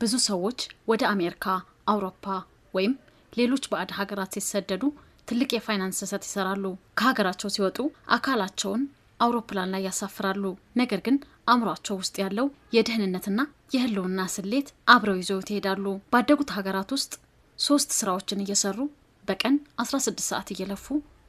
ብዙ ሰዎች ወደ አሜሪካ፣ አውሮፓ ወይም ሌሎች ባዕድ ሀገራት ሲሰደዱ ትልቅ የፋይናንስ ስህተት ይሰራሉ። ከሀገራቸው ሲወጡ አካላቸውን አውሮፕላን ላይ ያሳፍራሉ። ነገር ግን አእምሯቸው ውስጥ ያለው የደህንነትና የህልውና ስሌት አብረው ይዘውት ይሄዳሉ። ባደጉት ሀገራት ውስጥ 3 ስራዎችን እየሰሩ በቀን 16 ሰዓት እየለፉ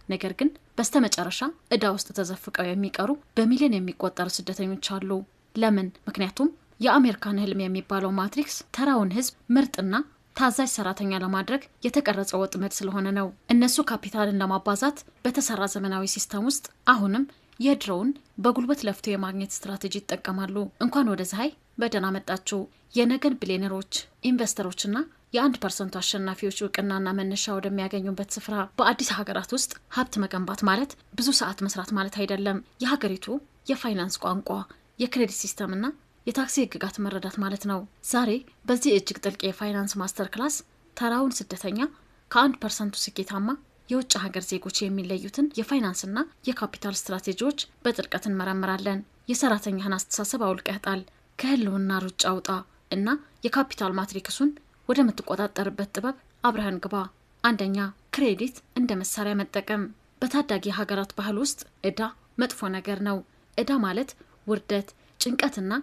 ነገር ግን በስተመጨረሻ ዕዳ ውስጥ ተዘፍቀው የሚቀሩ በሚሊዮን የሚቆጠሩ ስደተኞች አሉ። ለምን? ምክንያቱም የአሜሪካን ህልም የሚባለው ማትሪክስ ተራውን ህዝብ ምርጥና ታዛዥ ሰራተኛ ለማድረግ የተቀረጸው ወጥመድ ስለሆነ ነው። እነሱ ካፒታልን ለማባዛት በተሰራ ዘመናዊ ሲስተም ውስጥ አሁንም የድሮውን በጉልበት ለፍቶ የማግኘት ስትራቴጂ ይጠቀማሉ። እንኳን ወደ ፀሐይ በደህና መጣችሁ። የነገን ቢሊዮነሮች ኢንቨስተሮችና የ1% አሸናፊዎች እውቅናና መነሻ ወደሚያገኙበት ስፍራ። በአዲስ ሀገራት ውስጥ ሀብት መገንባት ማለት ብዙ ሰዓት መስራት ማለት አይደለም። የሀገሪቱ የፋይናንስ ቋንቋ፣ የክሬዲት ሲስተምና የታክሲ ህግጋት መረዳት ማለት ነው። ዛሬ በዚህ እጅግ ጥልቅ የፋይናንስ ማስተር ክላስ ተራውን ስደተኛ ከ1% ስኬታማ የውጭ ሀገር ዜጎች የሚለዩትን የፋይናንስና የካፒታል ስትራቴጂዎች በጥልቀት እንመረምራለን። የሰራተኛህን አስተሳሰብ አውልቀህ ጣል፣ ከህልውና ሩጫ ውጣ እና የካፒታል ማትሪክሱን ወደምትቆጣጠርበት ጥበብ አብረህን ግባ። 1. ክሬዲት እንደ መሳሪያ መጠቀም። በታዳጊ ሀገራት ባህል ውስጥ ዕዳ መጥፎ ነገር ነው። ዕዳ ማለት ውርደት፣ ጭንቀትና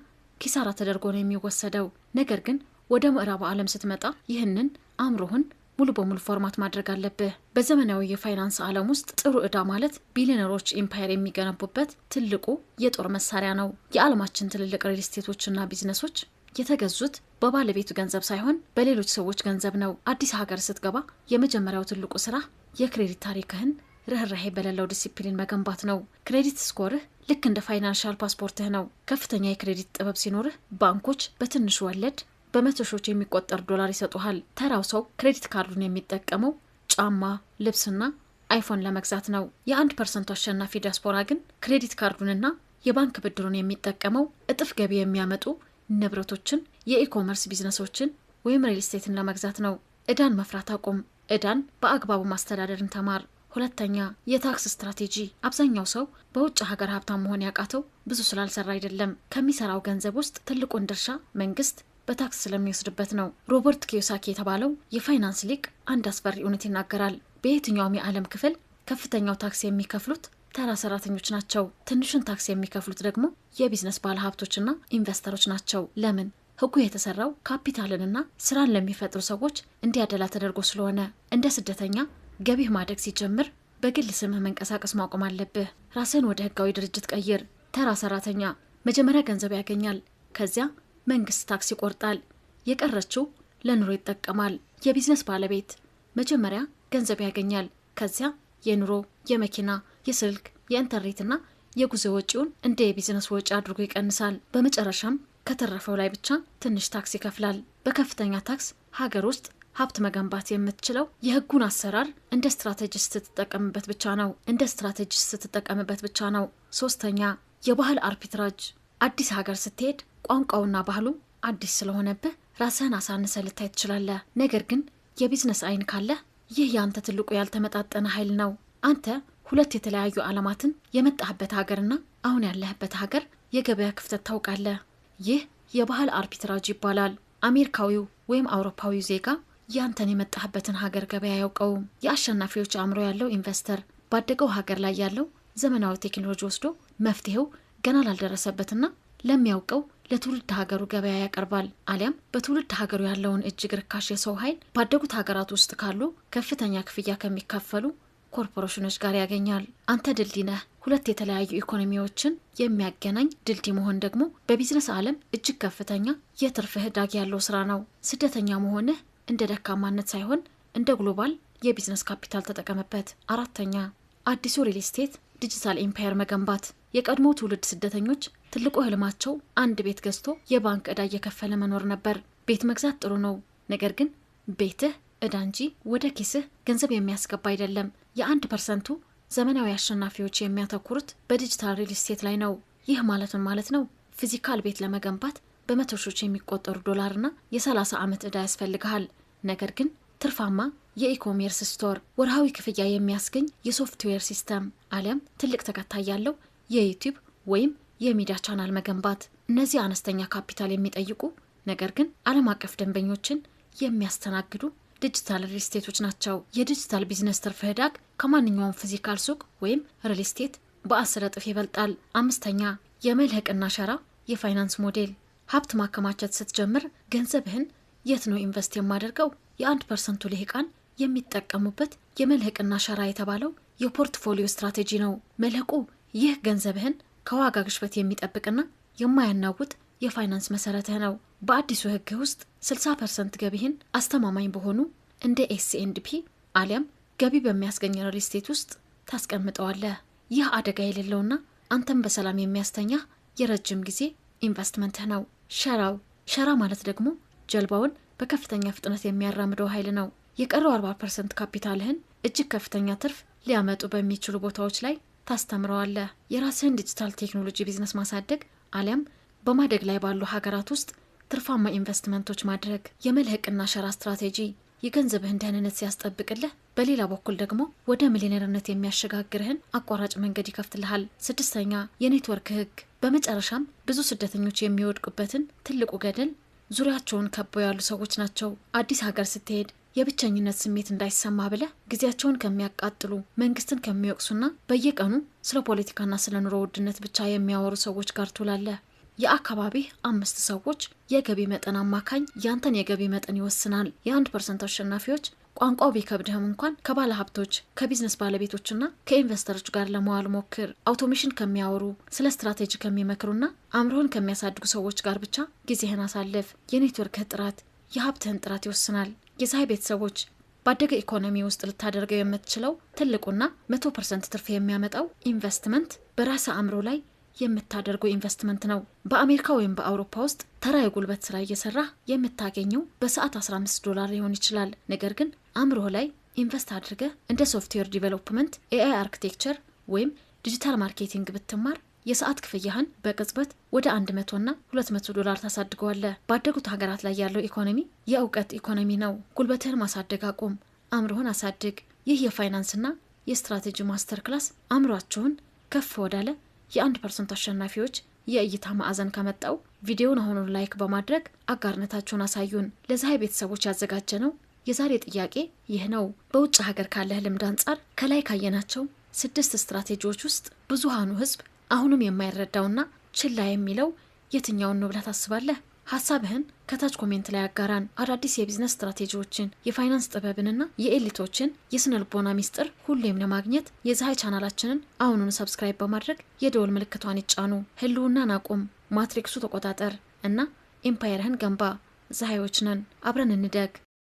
ኪሳራ ተደርጎ ነው የሚወሰደው። ነገር ግን ወደ ምዕራቡ ዓለም ስትመጣ ይህንን አእምሮህን ሙሉ በሙሉ ፎርማት ማድረግ አለብህ። በዘመናዊ የፋይናንስ ዓለም ውስጥ ጥሩ ዕዳ ማለት ቢሊዮነሮች ኢምፓየር የሚገነቡበት ትልቁ የጦር መሳሪያ ነው። የዓለማችን ትልልቅ ሪል ስቴቶችና ቢዝነሶች የተገዙት በባለቤቱ ገንዘብ ሳይሆን በሌሎች ሰዎች ገንዘብ ነው። አዲስ ሀገር ስትገባ የመጀመሪያው ትልቁ ስራ የክሬዲት ታሪክህን ርህራሄ በሌለው ዲሲፕሊን መገንባት ነው። ክሬዲት ስኮርህ ልክ እንደ ፋይናንሻል ፓስፖርትህ ነው። ከፍተኛ የክሬዲት ጥበብ ሲኖርህ ባንኮች በትንሹ ወለድ በ100 ሺዎች የሚቆጠር ዶላር ይሰጡሃል። ተራው ሰው ክሬዲት ካርዱን የሚጠቀመው ጫማ፣ ልብስና አይፎን ለመግዛት ነው። የ1% አሸናፊ ዲያስፖራ ግን ክሬዲት ካርዱንና የባንክ ብድሩን የሚጠቀመው እጥፍ ገቢ የሚያመጡ ንብረቶችን፣ የኢኮመርስ ቢዝነሶችን ወይም ሪል ስቴትን ለመግዛት ነው። ዕዳን መፍራት አቁም። ዕዳን በአግባቡ ማስተዳደርን ተማር። 2. የታክስ ስትራቴጂ። አብዛኛው ሰው በውጭ ሀገር ሀብታም መሆን ያቃተው ብዙ ስላልሰራ አይደለም። ከሚሰራው ገንዘብ ውስጥ ትልቁን ድርሻ መንግስት በታክስ ስለሚወስድበት ነው። ሮበርት ኪዮሳኪ የተባለው የፋይናንስ ሊቅ አንድ አስፈሪ እውነት ይናገራል። በየትኛውም የዓለም ክፍል ከፍተኛው ታክስ የሚከፍሉት ተራ ሰራተኞች ናቸው። ትንሹን ታክስ የሚከፍሉት ደግሞ የቢዝነስ ባለሀብቶችና ኢንቨስተሮች ናቸው። ለምን? ህጉ የተሰራው ካፒታልንና ስራን ለሚፈጥሩ ሰዎች እንዲያደላ ተደርጎ ስለሆነ። እንደ ስደተኛ ገቢህ ማደግ ሲጀምር በግል ስምህ መንቀሳቀስ ማቆም አለብህ። ራስህን ወደ ህጋዊ ድርጅት ቀይር። ተራ ሰራተኛ መጀመሪያ ገንዘብ ያገኛል፣ ከዚያ መንግስት ታክስ ይቆርጣል፣ የቀረችው ለኑሮ ይጠቀማል። የቢዝነስ ባለቤት መጀመሪያ ገንዘብ ያገኛል፣ ከዚያ የኑሮ፣ የመኪና፣ የስልክ፣ የኢንተርኔትና የጉዞ ወጪውን እንደ የቢዝነስ ወጪ አድርጎ ይቀንሳል። በመጨረሻም ከተረፈው ላይ ብቻ ትንሽ ታክስ ይከፍላል። በከፍተኛ ታክስ ሀገር ውስጥ ሀብት መገንባት የምትችለው የህጉን አሰራር እንደ ስትራቴጂስት ስትጠቀምበት ብቻ ነው። 3. የባህል አርቢትራጅ። አዲስ ሀገር ስትሄድ ቋንቋውና ባህሉ አዲስ ስለሆነብህ ራስህን አሳንሰ ልታይ ትችላለህ። ነገር ግን የቢዝነስ አይን ካለህ ይህ ያንተ ትልቁ ያልተመጣጠነ ኃይል ነው። አንተ 2 የተለያዩ ዓለማትን የመጣህበት ሀገርና አሁን ያለህበት ሀገር የገበያ ክፍተት ታውቃለህ። ይህ የባህል አርቢትራጅ ይባላል። አሜሪካዊው ወይም አውሮፓዊው ዜጋ ያንተን የመጣህበትን ሀገር ገበያ ያውቀውም። የአሸናፊዎች አእምሮ ያለው ኢንቨስተር ባደገው ሀገር ላይ ያለው ዘመናዊ ቴክኖሎጂ ወስዶ መፍትሄው ገና ላልደረሰበትና ለሚያውቀው ለትውልድ ሀገሩ ገበያ ያቀርባል። አሊያም በትውልድ ሀገሩ ያለውን እጅግ ርካሽ የሰው ኃይል ባደጉት ሀገራት ውስጥ ካሉ ከፍተኛ ክፍያ ከሚካፈሉ ኮርፖሬሽኖች ጋር ያገኛል። አንተ ድልድይ ነህ። 2 የተለያዩ ኢኮኖሚዎችን የሚያገናኝ ድልድይ መሆን ደግሞ በቢዝነስ ዓለም እጅግ ከፍተኛ የትርፍ ህዳግ ያለው ስራ ነው። ስደተኛ መሆንህ እንደ ደካማነት ሳይሆን እንደ ግሎባል የቢዝነስ ካፒታል ተጠቀመበት። 4. አዲሱ ሪል ስቴት ዲጂታል ኢምፓየር መገንባት። የቀድሞ ትውልድ ስደተኞች ትልቁ ህልማቸው አንድ ቤት ገዝቶ የባንክ ዕዳ እየከፈለ መኖር ነበር። ቤት መግዛት ጥሩ ነው፣ ነገር ግን ቤትህ ዕዳ እንጂ ወደ ኪስህ ገንዘብ የሚያስገባ አይደለም። የ1%ቱ ዘመናዊ አሸናፊዎች የሚያተኩሩት በዲጂታል ሪል ስቴት ላይ ነው። ይህ ማለት ነው ፊዚካል ቤት ለመገንባት በ100 ሺዎች የሚቆጠሩ ዶላርና የ30 ዓመት ዕዳ ያስፈልግሃል። ነገር ግን ትርፋማ የኢኮሜርስ ስቶር፣ ወርሃዊ ክፍያ የሚያስገኝ የሶፍትዌር ሲስተም አሊያም ትልቅ ተከታይ ያለው የዩቲዩብ ወይም የሚዲያ ቻናል መገንባት። እነዚህ አነስተኛ ካፒታል የሚጠይቁ ነገር ግን ዓለም አቀፍ ደንበኞችን የሚያስተናግዱ ዲጂታል ሪል ስቴቶች ናቸው። የዲጂታል ቢዝነስ ትርፍ ህዳግ ከማንኛውም ፊዚካል ሱቅ ወይም ሪል ስቴት በ10 እጥፍ ይበልጣል። 5ኛ የመልህቅና ሸራ የፋይናንስ ሞዴል። ሀብት ማከማቸት ስትጀምር ገንዘብህን የት ነው ኢንቨስት የማደርገው? የ1% ልሂቃን የሚጠቀሙበት የመልህቅና ሸራ የተባለው የፖርትፎሊዮ ስትራቴጂ ነው። መልህቁ ይህ ገንዘብህን ከዋጋ ግሽበት የሚጠብቅና የማያናውጥ የፋይናንስ መሰረትህ ነው። በአዲሱ ህግ ውስጥ 60% ገቢህን አስተማማኝ በሆኑ እንደ ኤስኤንዲፒ አሊያም ገቢ በሚያስገኝ ሪል ስቴት ውስጥ ታስቀምጠዋለህ። ይህ አደጋ የሌለውና አንተም በሰላም የሚያስተኛህ የረጅም ጊዜ ኢንቨስትመንትህ ነው። ሸራ ማለት ደግሞ ጀልባውን በከፍተኛ ፍጥነት የሚያራምደው ኃይል ነው። የቀረው 40% ካፒታልህን እጅግ ከፍተኛ ትርፍ ሊያመጡ በሚችሉ ቦታዎች ላይ ታስተምረዋለህ። የራስህን ዲጂታል ቴክኖሎጂ ቢዝነስ ማሳደግ አሊያም በማደግ ላይ ባሉ ሀገራት ውስጥ ትርፋማ ኢንቨስትመንቶች ማድረግ። የመልህቅና ሸራ ስትራቴጂ የገንዘብህን ደህንነት ሲያስጠብቅልህ፣ በሌላ በኩል ደግሞ ወደ ሚሊዮነርነት የሚያሸጋግርህን አቋራጭ መንገድ ይከፍትልሃል። 6ኛ የኔትወርክ ህግ። በመጨረሻም ብዙ ስደተኞች የሚወድቁበትን ትልቁ ገደል ዙሪያቸውን ከበው ያሉ ሰዎች ናቸው። አዲስ ሀገር ስትሄድ የብቸኝነት ስሜት እንዳይሰማ ብለህ ጊዜያቸውን ከሚያቃጥሉ መንግስትን ከሚወቅሱና በየቀኑ ስለ ፖለቲካና ስለ ኑሮ ውድነት ብቻ የሚያወሩ ሰዎች ጋር ትውላለህ። የአካባቢህ 5 ሰዎች የገቢ መጠን አማካኝ ያንተን የገቢ መጠን ይወስናል። የ1% አሸናፊዎች ቋንቋው ቢከብድህም እንኳን ከባለ ሀብቶች ከቢዝነስ ባለቤቶችና ከኢንቨስተሮች ጋር ለመዋል ሞክር። አውቶሜሽን ከሚያወሩ ስለ ስትራቴጂ ከሚመክሩና አእምሮህን ከሚያሳድጉ ሰዎች ጋር ብቻ ጊዜህን አሳልፍ። የኔትወርክህ ጥራት የሀብትህን ጥራት ይወስናል። የፀሐይ ቤተሰቦች ባደገ ኢኮኖሚ ውስጥ ልታደርገው የምትችለው ትልቁና 100% ትርፍ የሚያመጣው ኢንቨስትመንት በራስ አእምሮ ላይ የምታደርገው ኢንቨስትመንት ነው። በአሜሪካ ወይም በአውሮፓ ውስጥ ተራ የጉልበት ስራ እየሰራህ የምታገኘው በሰዓት $15 ሊሆን ይችላል። ነገር ግን አእምሮህ ላይ ኢንቨስት አድርገህ እንደ ሶፍትዌር ዲቨሎፕመንት፣ ኤአይ አርኪቴክቸር ወይም ዲጂታል ማርኬቲንግ ብትማር የሰዓት ክፍያህን በቅጽበት ወደ $100 እና $200 ታሳድገዋለህ። ባደጉት ሀገራት ላይ ያለው ኢኮኖሚ የእውቀት ኢኮኖሚ ነው። ጉልበትህን ማሳደግ አቁም፣ አእምሮህን አሳድግ። ይህ የፋይናንስና የስትራቴጂ ማስተር ክላስ አእምሯችሁን ከፍ ወዳለ የ1% አሸናፊዎች የእይታ ማዕዘን ከመጣው ቪዲዮውን አሁኑ ላይክ በማድረግ አጋርነታችሁን አሳዩን። ለፀሐይ ቤተሰቦች ያዘጋጀነው የዛሬ ጥያቄ ይህ ነው። በውጭ ሀገር ካለህ ልምድ አንጻር ከላይ ካየናቸው 6 ስትራቴጂዎች ውስጥ ብዙሃኑ ህዝብ አሁንም የማይረዳውና ችላ የሚለው የትኛውን ነው ብለህ ታስባለህ? ሀሳብህን ከታች ኮሜንት ላይ አጋራን። አዳዲስ የቢዝነስ ስትራቴጂዎችን፣ የፋይናንስ ጥበብንና የኤሊቶችን የስነ ልቦና ሚስጥር ሁሌም ለማግኘት የፀሐይ ቻናላችንን አሁኑን ሰብስክራይብ በማድረግ የደወል ምልክቷን ይጫኑ። ህልውናን አቁም፣ ማትሪክሱ ተቆጣጠር እና ኤምፓየርህን ገንባ። ፀሐዮች ነን፣ አብረን እንደግ።